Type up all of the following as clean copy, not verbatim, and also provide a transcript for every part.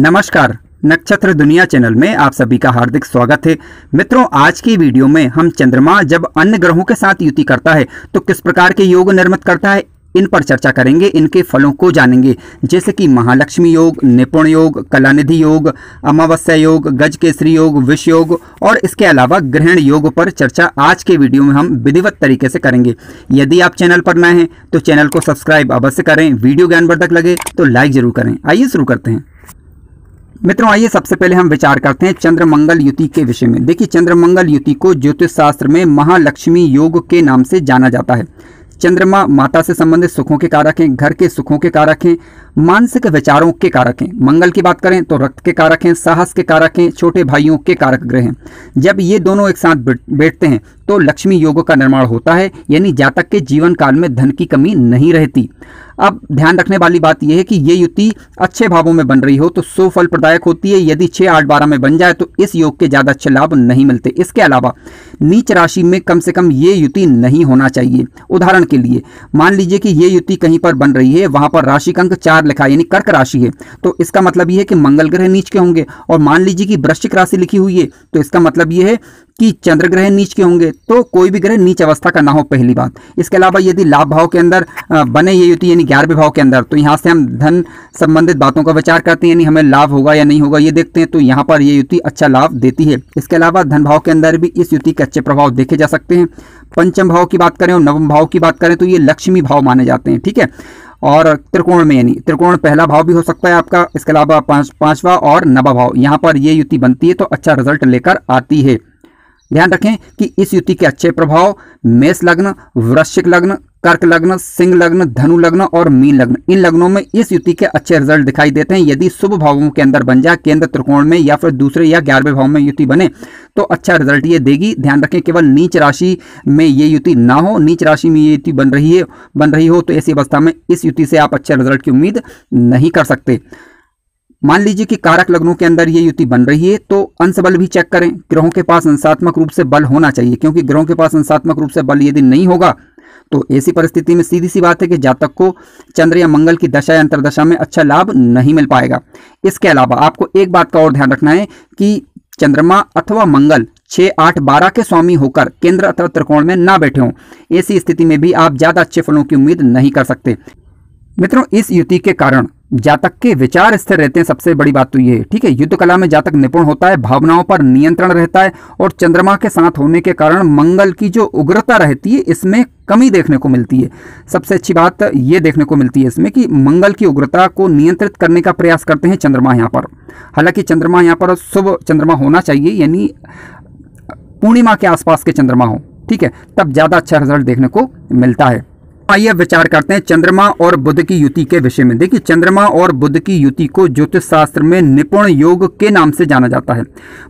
नमस्कार, नक्षत्र दुनिया चैनल में आप सभी का हार्दिक स्वागत है। मित्रों, आज की वीडियो में हम चंद्रमा जब अन्य ग्रहों के साथ युति करता है तो किस प्रकार के योग निर्मित करता है, इन पर चर्चा करेंगे। इनके फलों को जानेंगे, जैसे कि महालक्ष्मी योग, निपुण योग, कलानिधि योग, अमावस्या योग, गज केसरी योग, विष योग और इसके अलावा ग्रहण योग पर चर्चा आज के वीडियो में हम विधिवत तरीके से करेंगे। यदि आप चैनल पर नए हैं तो चैनल को सब्सक्राइब अवश्य करें। वीडियो ज्ञानवर्धक लगे तो लाइक जरूर करें। आइए शुरू करते हैं। मित्रों, आइए सबसे पहले हम विचार करते हैं चंद्र मंगल युति के विषय में। देखिए, चंद्र मंगल युति को ज्योतिष शास्त्र में महालक्ष्मी योग के नाम से जाना जाता है। चंद्रमा माता से संबंधित सुखों के कारक हैं, घर के सुखों के कारक हैं, मानसिक विचारों के कारक हैं। मंगल की बात करें तो रक्त के कारक हैं, साहस के कारक हैं, छोटे भाइयों के कारक ग्रह हैं। जब ये दोनों एक साथ बैठते हैं तो लक्ष्मी योग का निर्माण होता है, यानी जातक के जीवन काल में धन की कमी नहीं रहती। अब ध्यान रखने वाली बात यह है कि ये युति अच्छे भावों में बन रही हो तो सो फल प्रदायक होती है। यदि 6, 8, 12 में बन जाए तो इस योग के ज़्यादा अच्छे लाभ नहीं मिलते। इसके अलावा नीच राशि में कम से कम ये युति नहीं होना चाहिए। उदाहरण के लिए मान लीजिए कि ये युति कहीं पर बन रही है, वहां पर राशि का अंक 4 लिखा है, यानी कर्क राशि है, तो इसका मतलब ये है कि मंगल ग्रह नीच के होंगे। और मान लीजिए कि वृश्चिक राशि लिखी हुई है तो इसका मतलब ये है कि चंद्र ग्रह नीच के होंगे। तो कोई भी ग्रह नीच अवस्था का ना हो, पहली बात। इसके अलावा यदि लाभ भाव के अंदर बने ये युति, यानी 11वें भाव के अंदर, तो यहाँ से हम धन संबंधित बातों का विचार करते हैं, यानी हमें लाभ होगा या नहीं होगा ये देखते हैं। तो यहाँ पर ये युति अच्छा लाभ देती है। इसके अलावा धन भाव के अंदर भी इस युति के अच्छे प्रभाव देखे जा सकते हैं। पंचम भाव की बात करें और नवम भाव की बात करें तो ये लक्ष्मी भाव माने जाते हैं, ठीक है। और त्रिकोण में, यानी त्रिकोण पहला भाव भी हो सकता है आपका। इसके अलावा पांचवा और नवा भाव, यहाँ पर ये युति बनती है तो अच्छा रिजल्ट लेकर आती है। ध्यान रखें कि इस युति के अच्छे प्रभाव मेष लग्न, वृश्चिक लग्न, कर्क लग्न, सिंह लग्न, धनु लग्न और मीन लग्न, इन लग्नों में इस युति के अच्छे रिजल्ट दिखाई देते हैं। यदि शुभ भावों के अंदर बन जाए, केंद्र त्रिकोण में या फिर दूसरे या 11वें भाव में युति बने तो अच्छा रिजल्ट ये देगी। ध्यान रखें, केवल नीच राशि में ये युति ना हो। नीच राशि में ये युति बन रही हो तो ऐसी अवस्था में इस युति से आप अच्छे रिजल्ट की उम्मीद नहीं कर सकते। मान लीजिए कि कारक लग्नों के अंदर ये युति बन रही है तो अंश बल भी चेक करें। ग्रहों के पास अंशात्मक रूप से बल होना चाहिए, क्योंकि ग्रहों के पास अंशात्मक रूप से बल यदि नहीं होगा तो ऐसी परिस्थिति में सीधी सी बात है कि जातक को चंद्र या मंगल की दशा या अंतर्दशा में अच्छा लाभ नहीं मिल पाएगा। इसके अलावा आपको एक बात का और ध्यान रखना है कि चंद्रमा अथवा मंगल 6, 8, 12 के स्वामी होकर केंद्र अथवा त्रिकोण में ना बैठे हों। ऐसी स्थिति में भी आप ज्यादा अच्छे फलों की उम्मीद नहीं कर सकते। मित्रों, इस युति के कारण जातक के विचार स्थिर रहते हैं। सबसे बड़ी बात तो ये है, ठीक है। युद्ध कला में जातक निपुण होता है, भावनाओं पर नियंत्रण रहता है और चंद्रमा के साथ होने के कारण मंगल की जो उग्रता रहती है इसमें कमी देखने को मिलती है। सबसे अच्छी बात ये देखने को मिलती है इसमें कि मंगल की उग्रता को नियंत्रित करने का प्रयास करते हैं चंद्रमा यहाँ पर। हालांकि चंद्रमा यहाँ पर शुभ चंद्रमा होना चाहिए, यानी पूर्णिमा के आसपास के चंद्रमा हो, ठीक है, तब ज्यादा अच्छा रिजल्ट देखने को मिलता है। आइए विचार करते हैं चंद्रमा और बुध की युति के विषय में। देखिए, चंद्रमा और बुध की युति को ज्योतिष शास्त्र में निपुण योग के नाम से जाना जाता है।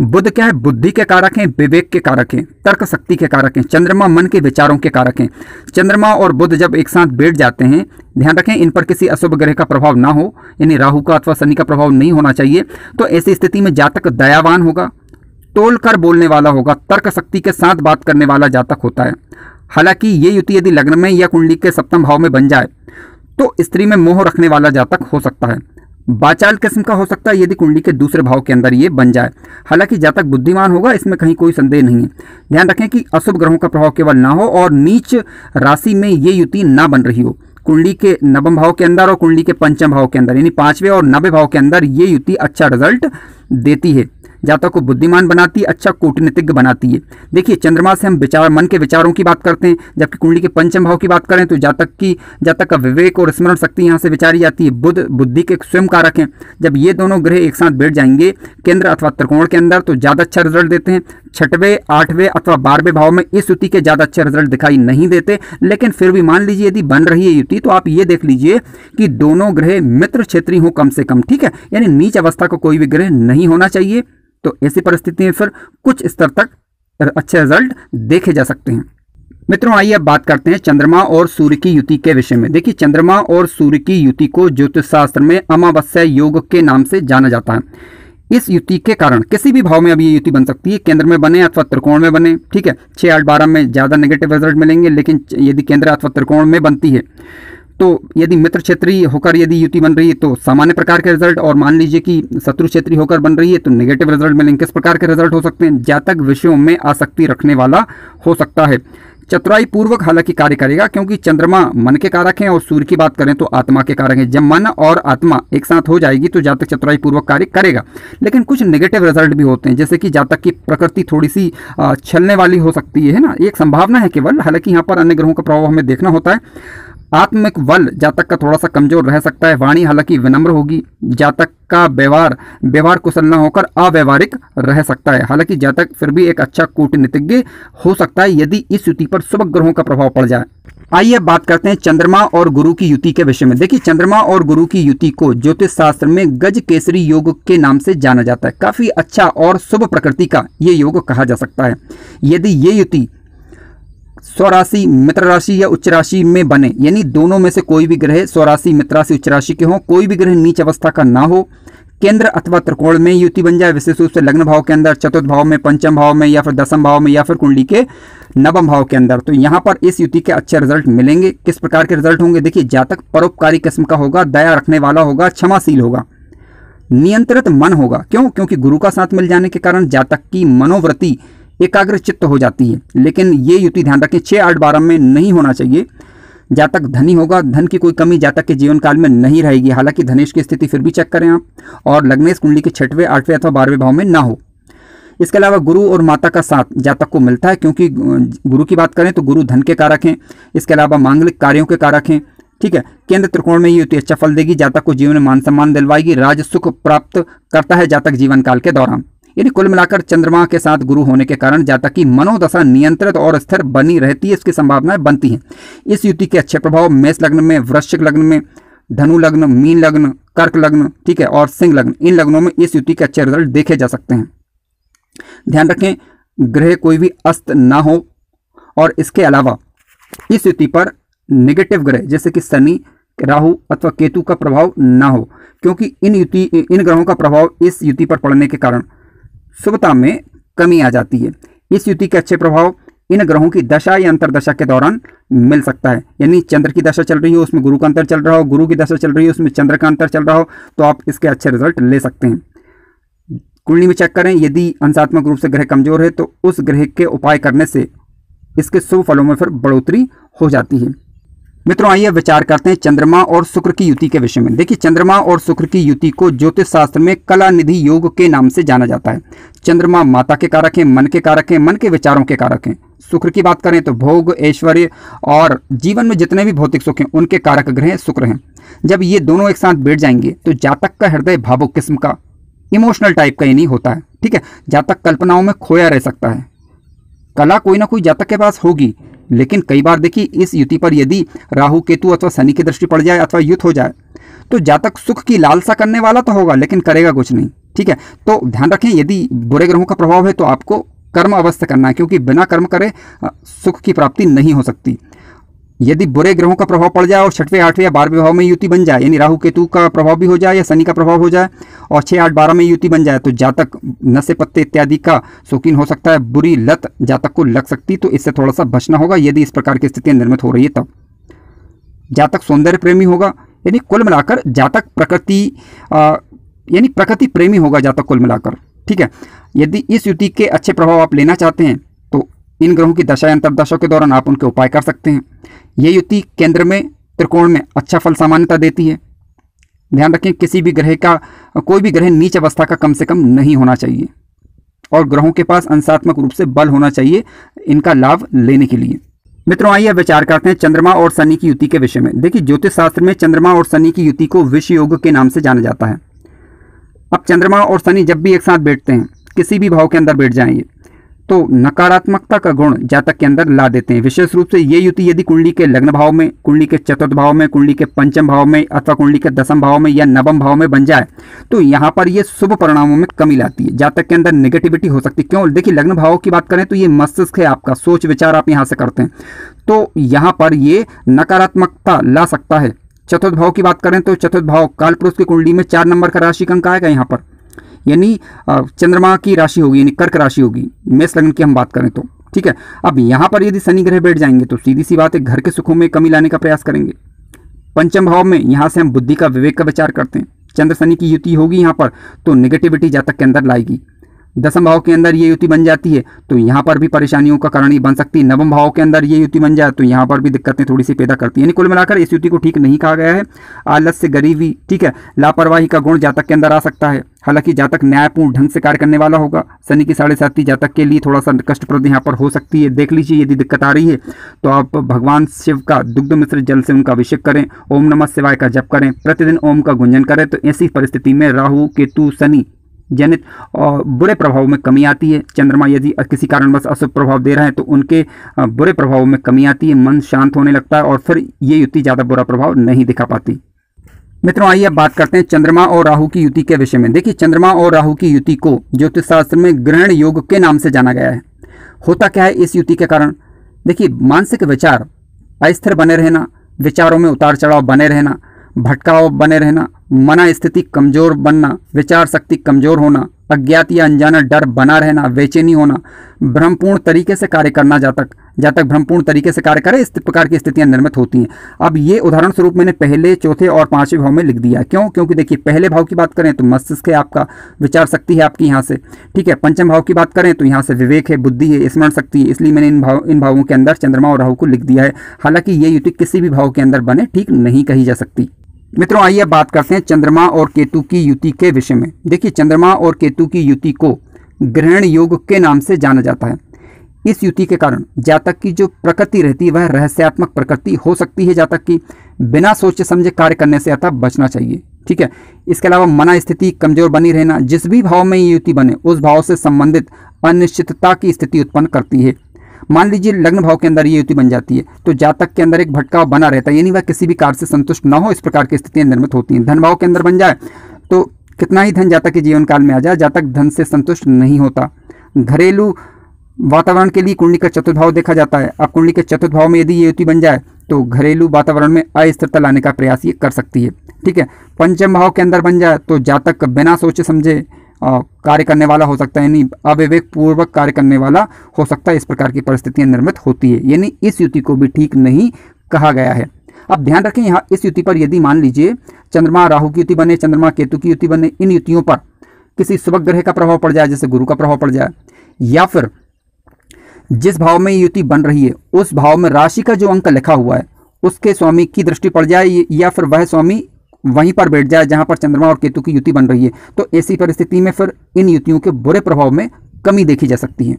बुध क्या है? बुद्धि के कारक हैं, विवेक के कारक हैं, तर्क शक्ति के कारक हैं। चंद्रमा मन के विचारों के कारक हैं। चंद्रमा और बुध जब एक साथ बैठ जाते हैं, ध्यान रखें इन पर किसी अशुभ ग्रह का प्रभाव ना हो, यानी राहु का अथवा शनि का प्रभाव नहीं होना चाहिए। तो ऐसी स्थिति में जातक दयावान होगा, तोलकर बोलने वाला होगा, तर्क शक्ति के साथ बात करने वाला जातक होता है। हालांकि ये युति यदि लग्न में या कुंडली के सप्तम भाव में बन जाए तो स्त्री में मोह रखने वाला जातक हो सकता है। बाचाल किस्म का हो सकता है यदि कुंडली के दूसरे भाव के अंदर ये बन जाए। हालांकि जातक बुद्धिमान होगा, इसमें कहीं कोई संदेह नहीं है। ध्यान रखें कि अशुभ ग्रहों का प्रभाव केवल ना हो और नीच राशि में ये युति ना बन रही हो। कुंडली के नवम भाव के अंदर और कुंडली के पंचम भाव के अंदर, यानी 5वें और 9वें भाव के अंदर ये युति अच्छा रिजल्ट देती है, जातक को बुद्धिमान बनाती है, अच्छा कूटनीतिज्ञ बनाती है। देखिए, चंद्रमा से हम मन के विचारों की बात करते हैं, जबकि कुंडली के पंचम भाव की बात करें तो जातक का विवेक और स्मरण शक्ति यहाँ से विचारी जाती है। बुध बुद्धि के स्वयं कारक हैं। जब ये दोनों ग्रह एक साथ बैठ जाएंगे केंद्र अथवा त्रिकोण के अंदर तो ज्यादा अच्छा रिजल्ट देते हैं। 6वें, 8वें अथवा 12वें भाव में इस युति के ज्यादा अच्छे रिजल्ट दिखाई नहीं देते, लेकिन फिर भी मान लीजिए यदि बन रही है युति तो आप ये देख लीजिए कि दोनों ग्रह मित्र क्षेत्रीय हो कम से कम, ठीक है, यानी नीच अवस्था का कोई भी ग्रह नहीं होना चाहिए। तो ऐसी परिस्थिति में फिर कुछ स्तर तक अच्छे रिजल्ट देखे जा सकते हैं। मित्रों, आइए अब बात करते हैं चंद्रमा और सूर्य की युति के विषय में। देखिए, चंद्रमा और सूर्य की युति को ज्योतिष शास्त्र में अमावस्या योग के नाम से जाना जाता है। इस युति के कारण किसी भी भाव में अब ये युति बन सकती है, केंद्र में बने अथवा त्रिकोण में बने, ठीक है। 6, 8, 12 में ज्यादा नेगेटिव रिजल्ट मिलेंगे, लेकिन यदि केंद्र अथवा त्रिकोण में बनती है तो यदि मित्र क्षेत्रीय होकर यदि युति बन रही है तो सामान्य प्रकार के रिजल्ट, और मान लीजिए कि शत्रु क्षेत्रीय होकर बन रही है तो नेगेटिव रिजल्ट मिलेंगे। किस प्रकार के रिजल्ट हो सकते हैं? जातक विषयों में आसक्ति रखने वाला हो सकता है, चतुराई पूर्वक हालांकि कार्य करेगा, क्योंकि चंद्रमा मन के कारक हैं और सूर्य की बात करें तो आत्मा के कारक हैं। जब मन और आत्मा एक साथ हो जाएगी तो जातक चतुराई पूर्वक कार्य करेगा। लेकिन कुछ नेगेटिव रिजल्ट भी होते हैं, जैसे कि जातक की प्रकृति थोड़ी सी छलने वाली हो सकती है ना, एक संभावना है केवल। हालांकि यहाँ पर अन्य ग्रहों का प्रभाव हमें देखना होता है। आत्मिक बल जातक का थोड़ा सा कमजोर रह सकता है। वाणी हालांकि विनम्र होगी। जातक का व्यवहार कुशल न होकर अव्यवहारिक रह सकता है। हालांकि जातक फिर भी एक अच्छा कूटनीतिज्ञ हो सकता है यदि इस युति पर शुभ ग्रहों का प्रभाव पड़ जाए। आइए बात करते हैं चंद्रमा और गुरु की युति के विषय में। देखिए, चंद्रमा और गुरु की युति को ज्योतिष शास्त्र में गज केसरी योग के नाम से जाना जाता है। काफी अच्छा और शुभ प्रकृति का ये योग कहा जा सकता है। यदि ये युति स्वराशि, मित्र राशि या उच्च राशि में बने, यानी दोनों में से कोई भी ग्रह स्वराशि, मित्र राशि, उच्च राशि के हों, कोई भी ग्रह नीच अवस्था का ना हो, केंद्र अथवा त्रिकोण में युति बन जाए, विशेष रूप से लग्न भाव के अंदर, चतुर्थ भाव में, पंचम भाव में, या फिर दसम भाव में, या फिर कुंडली के नवम भाव के अंदर, तो यहाँ पर इस युति के अच्छे रिजल्ट मिलेंगे। किस प्रकार के रिजल्ट होंगे? देखिए, जातक परोपकारी किस्म का होगा, दया रखने वाला होगा, क्षमाशील होगा, नियंत्रित मन होगा। क्यों? क्योंकि गुरु का साथ मिल जाने के कारण जातक की मनोवृत्ति एकाग्र चित्त हो जाती है। लेकिन ये युति ध्यान रखें 6, 8, 12 में नहीं होना चाहिए। जातक धनी होगा, धन की कोई कमी जातक के जीवन काल में नहीं रहेगी। हालांकि धनेश की स्थिति फिर भी चेक करें आप, और लग्नेश कुंडली के 6वें, 8वें अथवा 12वें भाव में ना हो। इसके अलावा गुरु और माता का साथ जातक को मिलता है, क्योंकि गुरु की बात करें तो गुरु धन के कारक हैं। इसके अलावा मांगलिक कार्यों के कारक हैं। ठीक है, केंद्र त्रिकोण में ये युति अच्छा फल देगी, जातक को जीवन में मान सम्मान दिलवाएगी, राज सुख प्राप्त करता है जातक जीवन काल के दौरान। यानी कुल मिलाकर चंद्रमा के साथ गुरु होने के कारण जातक की मनोदशा नियंत्रित और स्थिर बनी रहती है, इसकी संभावनाएं बनती हैं। इस युति के अच्छे प्रभाव मेष लग्न में, वृश्चिक लग्न में, धनु लग्न, मीन लग्न, कर्क लग्न, ठीक है, और सिंह लग्न, इन लग्नों में इस युति के अच्छे रिजल्ट देखे जा सकते हैं। ध्यान रखें, ग्रह कोई भी अस्त ना हो, और इसके अलावा इस युति पर नेगेटिव ग्रह जैसे कि शनि, राहु अथवा केतु का प्रभाव ना हो, क्योंकि इन ग्रहों का प्रभाव इस युति पर पड़ने के कारण शुभता में कमी आ जाती है। इस युति के अच्छे प्रभाव इन ग्रहों की दशा या अंतरदशा के दौरान मिल सकता है। यानी चंद्र की दशा चल रही हो, उसमें गुरु का अंतर चल रहा हो, गुरु की दशा चल रही हो, उसमें चंद्र का अंतर चल रहा हो, तो आप इसके अच्छे रिजल्ट ले सकते हैं। कुंडली में चेक करें, यदि अंशात्मक रूप से ग्रह कमजोर है तो उस ग्रह के उपाय करने से इसके शुभ फलों में फिर बढ़ोतरी हो जाती है। मित्रों, आइए विचार करते हैं चंद्रमा और शुक्र की युति के विषय में। देखिए, चंद्रमा और शुक्र की युति को ज्योतिष शास्त्र में कला निधि योग के नाम से जाना जाता है। चंद्रमा माता के कारक हैं, मन के कारक हैं, मन के विचारों के कारक हैं। शुक्र की बात करें तो भोग, ऐश्वर्य और जीवन में जितने भी भौतिक सुख हैं उनके कारक ग्रह शुक्र हैं। जब ये दोनों एक साथ बैठ जाएंगे तो जातक का हृदय भावुक किस्म का, इमोशनल टाइप का यानी होता है। ठीक है, जातक कल्पनाओं में खोया रह सकता है। कला कोई ना कोई जातक के पास होगी, लेकिन कई बार देखिए इस युति पर यदि राहु, केतु अथवा शनि की दृष्टि पड़ जाए अथवा युत हो जाए तो जातक सुख की लालसा करने वाला तो होगा लेकिन करेगा कुछ नहीं। ठीक है, तो ध्यान रखें, यदि बुरे ग्रहों का प्रभाव है तो आपको कर्म अवश्य करना है, क्योंकि बिना कर्म करे सुख की प्राप्ति नहीं हो सकती। यदि बुरे ग्रहों का प्रभाव पड़ जाए और 6वें, 8वें या 12वें भाव में युति बन जाए, यानी राहु केतु का प्रभाव भी हो जाए या शनि का प्रभाव हो जाए और 6, 8, 12 में युति बन जाए, तो जातक नशे पत्ते इत्यादि का शौकीन हो सकता है। बुरी लत जातक को लग सकती, तो इससे थोड़ा सा बचना होगा यदि इस प्रकार की स्थितियां निर्मित हो रही है तब। जातक सौंदर्य प्रेमी होगा, यानी कुल मिलाकर जातक प्रकृति प्रेमी होगा जातक कुल मिलाकर। ठीक है, यदि इस युति के अच्छे प्रभाव आप लेना चाहते हैं तो इन ग्रहों की दशा अंतरदशा के दौरान आप उनके उपाय कर सकते हैं। ये युति केंद्र में, त्रिकोण में अच्छा फल सामान्यता देती है। ध्यान रखें, किसी भी ग्रह का, कोई भी ग्रह नीच अवस्था का कम से कम नहीं होना चाहिए और ग्रहों के पास अंशात्मक रूप से बल होना चाहिए इनका लाभ लेने के लिए। मित्रों, आइए विचार करते हैं चंद्रमा और शनि की युति के विषय में। देखिए, ज्योतिष शास्त्र में चंद्रमा और शनि की युति को विष योग के नाम से जाना जाता है। अब चंद्रमा और शनि जब भी एक साथ बैठते हैं, किसी भी भाव के अंदर बैठ जाएंगे तो नकारात्मकता का गुण जातक के अंदर ला देते हैं। विशेष रूप से ये युति यदि कुंडली के लग्न भाव में, कुंडली के चतुर्थ भाव में, कुंडली के पंचम भाव में अथवा कुंडली के दसम भाव में या नवम भाव में बन जाए तो यहाँ पर ये शुभ परिणामों में कमी लाती है। जातक के अंदर नेगेटिविटी हो सकती है। क्यों? देखिए, लग्न भाव की बात करें तो ये मस्तिष्क है आपका, सोच विचार आप यहाँ से करते हैं, तो यहाँ पर ये नकारात्मकता ला सकता है। चतुर्थ भाव की बात करें तो चतुर्थ भाव काल पुरुष की कुंडली में 4 नंबर का राशि अंक आएगा यहाँ पर, यानी चंद्रमा की राशि होगी, यानी कर्क राशि होगी, मेष लग्न की हम बात करें तो। ठीक है, अब यहाँ पर यदि शनि ग्रह बैठ जाएंगे तो सीधी सी बात है घर के सुखों में कमी लाने का प्रयास करेंगे। पंचम भाव में यहाँ से हम बुद्धि का, विवेक का विचार करते हैं। चंद्र शनि की युति होगी यहाँ पर तो नेगेटिविटी जातक के अंदर लाएगी। दसम भाव के अंदर ये युति बन जाती है तो यहाँ पर भी परेशानियों का कारण ही बन सकती है। नवम भाव के अंदर ये युति बन जाए तो यहाँ पर भी दिक्कतें थोड़ी सी पैदा करती है। यानी कुल मिलाकर इस युति को ठीक नहीं कहा गया है। आलस्य, गरीबी, ठीक है, लापरवाही का गुण जातक के अंदर आ सकता है। हालांकि जातक न्यायपूर्ण ढंग से कार्य करने वाला होगा। शनि की 7.5 जातक के लिए थोड़ा सा कष्टप्रद यहाँ पर हो सकती है। देख लीजिए, यदि दिक्कत आ रही है तो आप भगवान शिव का दुग्ध मिश्रित जल से उनका अभिषेक करें, ओम नमः शिवाय का जप करें, प्रतिदिन ओम का गुंजन करें। तो ऐसी परिस्थिति में राहु, केतु, शनि जनित और बुरे प्रभाव में कमी आती है। चंद्रमा यदि किसी कारणवश अशुभ प्रभाव दे रहे हैं तो उनके बुरे प्रभाव में कमी आती है, मन शांत होने लगता है और फिर ये युति ज़्यादा बुरा प्रभाव नहीं दिखा पाती। मित्रों, आइए अब बात करते हैं चंद्रमा और राहु की युति के विषय में। देखिए, चंद्रमा और राहु की युति को ज्योतिष शास्त्र में ग्रहण योग के नाम से जाना गया है। होता क्या है इस युति के कारण? देखिए, मानसिक विचार अस्थिर बने रहना, विचारों में उतार चढ़ाव बने रहना, भटकाव बने रहना, मना स्थिति कमजोर बनना, विचार शक्ति कमजोर होना, अज्ञात या अनजाना डर बना रहना, बेचैनी होना, भ्रमपूर्ण तरीके से कार्य करना, जातक भ्रमपूर्ण तरीके से कार्य करे, इस प्रकार की स्थितियां निर्मित होती हैं। अब ये उदाहरण स्वरूप मैंने पहले, चौथे और पांचवें भाव में लिख दिया। क्यों? क्योंकि देखिए, पहले भाव की बात करें तो मस्तिष्क है आपका, विचार शक्ति है आपकी यहाँ से, ठीक है। पंचम भाव की बात करें तो यहाँ से विवेक है, बुद्धि है, स्मरण शक्ति है। इसलिए मैंने इन भावों के अंदर चंद्रमा और राहु को लिख दिया है। हालांकि ये युति किसी भी भाव के अंदर बने ठीक नहीं कही जा सकती। मित्रों, आइए बात करते हैं चंद्रमा और केतु की युति के विषय में। देखिए, चंद्रमा और केतु की युति को ग्रहण योग के नाम से जाना जाता है। इस युति के कारण जातक की जो प्रकृति रहती है वह रहस्यात्मक प्रकृति हो सकती है। जातक की बिना सोचे समझे कार्य करने से अतः बचना चाहिए, ठीक है। इसके अलावा मना स्थिति कमजोर बनी रहना, जिस भी भाव में ये युति बने उस भाव से संबंधित अनिश्चितता की स्थिति उत्पन्न करती है। मान लीजिए लग्न भाव के अंदर ये युति बन जाती है तो जातक के अंदर एक भटकाव बना रहता है, यानी वह किसी भी कार्य से संतुष्ट न हो, इस प्रकार की स्थितियां निर्मित होती हैं। धन भाव के अंदर बन जाए तो कितना ही धन जातक के जीवन काल में आ जाए, जातक धन से संतुष्ट नहीं होता। घरेलू वातावरण के लिए कुंडली का चतुर्थ भाव देखा जाता है। अब कुंडली के चतुर्थ भाव में यदि ये युति बन जाए तो घरेलू वातावरण में अस्थिरता लाने का प्रयास ये कर सकती है, ठीक है। पंचम भाव के अंदर बन जाए तो जातक बिना सोचे समझे कार्य करने वाला हो सकता है, यानी अविवेक पूर्वक कार्य करने वाला हो सकता है। इस प्रकार की परिस्थितियां निर्मित होती है, यानी इस युति को भी ठीक नहीं कहा गया है। अब ध्यान रखें, यहाँ इस युति पर यदि मान लीजिए चंद्रमा राहु की युति बने, चंद्रमा केतु की युति बने, इन युतियों पर किसी शुभ ग्रह का प्रभाव पड़ जाए, जैसे गुरु का प्रभाव पड़ जाए, या फिर जिस भाव में युति बन रही है उस भाव में राशि का जो अंक लिखा हुआ है उसके स्वामी की दृष्टि पड़ जाए, या फिर वह स्वामी वहीं पर बैठ जाए जहां पर चंद्रमा और केतु की युति बन रही है, तो ऐसी परिस्थिति में फिर इन युतियों के बुरे प्रभाव में कमी देखी जा सकती है।